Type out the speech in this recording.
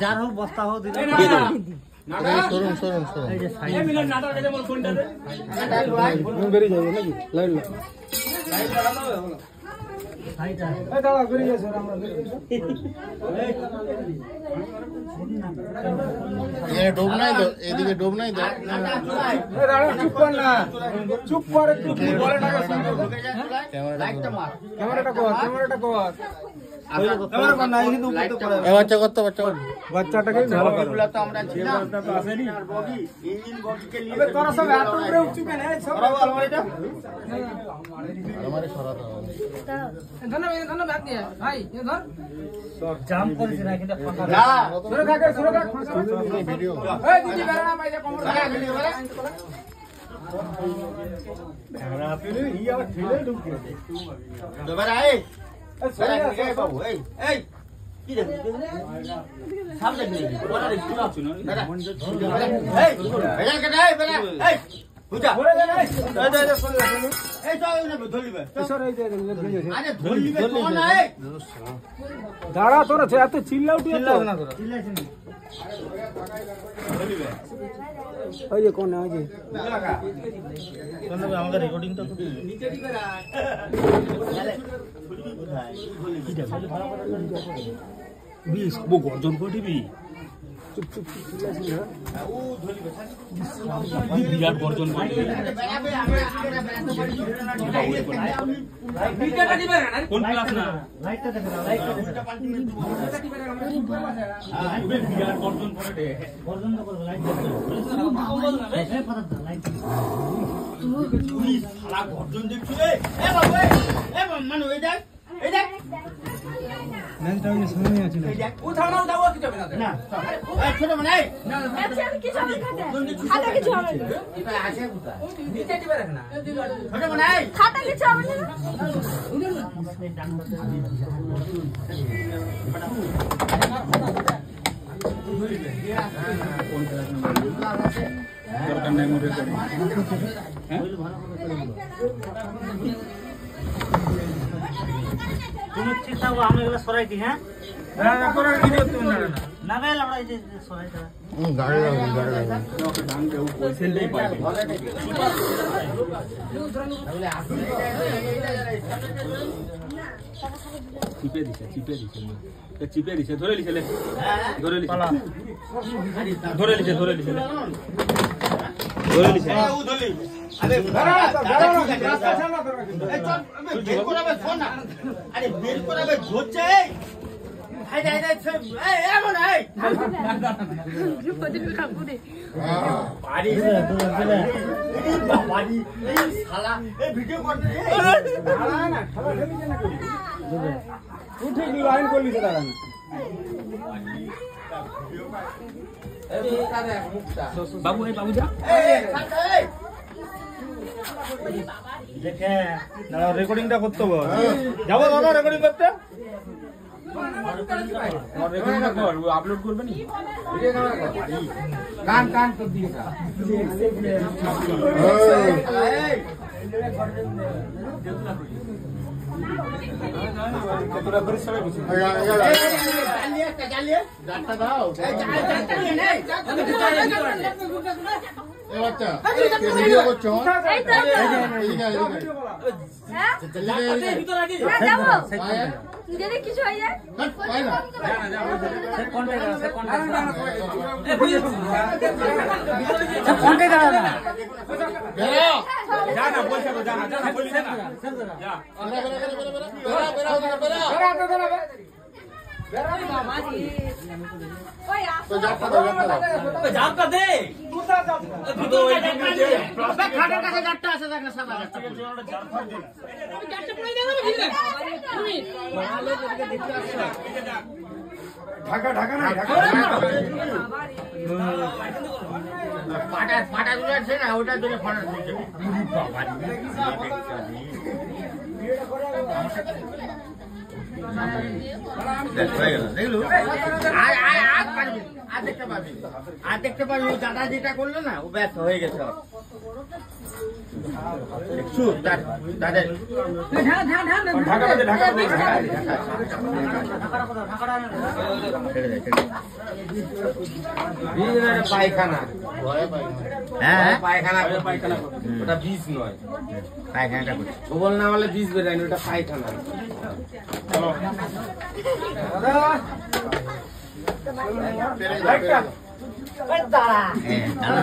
যার হোক বস্তা হোক দিলে বেরিয়ে যাবে নাকি লাইন ডোব নাই তো এদিকে ডোব নাই তো চুপ কর না চুপ কর ক্যামেরাটা কর বাচ্চা করতে বাচ্চাটাকে ভালো করো জাম করেছে না কিন্তু দাঁড়া তোরা এত চিল্লা উঠে ওই যে কোন ওই যে আমাদের রেকর্ডিংটা তো গর্জন করে দিবি চুপ চুপ বিরাট গর্জন করে কোন ক্লাস না লাইটটা দেখো লাইটটা বিরাট গর্জন করে গর্জন তো করবে লাইট তুই শালা গর্জন দেখছিস এ বাবু এ মানু এই দেখ নেক্সট টাইম সামনে আছে না উঠাও কি যাবে না এই ছোট মানে আচ্ছা কি যাবে খাতা কিছু হবে না এটা আছে কোথায় নিচে দিবে রাখ না ছোট মানে খাতা কিছু হবে না দরকার নাই মোরে করে তুমি ঠিক থাকো আমি এগুলো সরাইছি হ্যাঁ না করার কি করতে না না ভাই আমরা এই যে সরাইটা গাড়ি ডাঙ্গে ওই সেলটাই পাই চিপে দিছে ধরে লিছে আরে বের করাবে ফোন না আরে বের করাবে ধরছে এই এমন এই রূপদিন কাকুরে বাড়ি বাড়ি এই শালা এই ভিডিও করতে না খাবার খেলি না করি তুই ঠিক লাইন করলি তো দাঁড়া না বাবু এই বাবু যা দেখে দাঁড়া রেকর্ডিংটা করতে বল যাবো দাদা রেকর্ডিং করতে রেকর্ডিংটা কর আপলোড করবে নি কান তো দিয়ে কতটা পরিশ্রম করছিস চালিয়ে ডাটা দাও বাচ্চা ভিডিও করছো এই তো হ্যাঁ যাবো যদি কিছু হয়ে যায় যাত্রা দে ঢাকা ঢাকা না ঢাকা পাটা গুলো আছে না ওটা ধরে ফাটা দিচ্ছে দেখ, হয়ে গেল, দেখলু? আর পারবি না, আর দেখতে পারবি না। আর দেখতে পারবি, ও দাদা যেটা করলো না, ও ব্যস্ত হয়ে গেছে ওর। একটু, দাদা ঢাকাটা দে, ঢাকাটা দে। ছেড়ে দে, ছেড়ে দে। পায়খানা। হ্যাঁ পায়খানা ওটা বীজ নয়, পায়খানাটা করছি। গোবল না হলে বীজ বেরোয় ওটা পায়খানা। হ্যাঁ, দাদা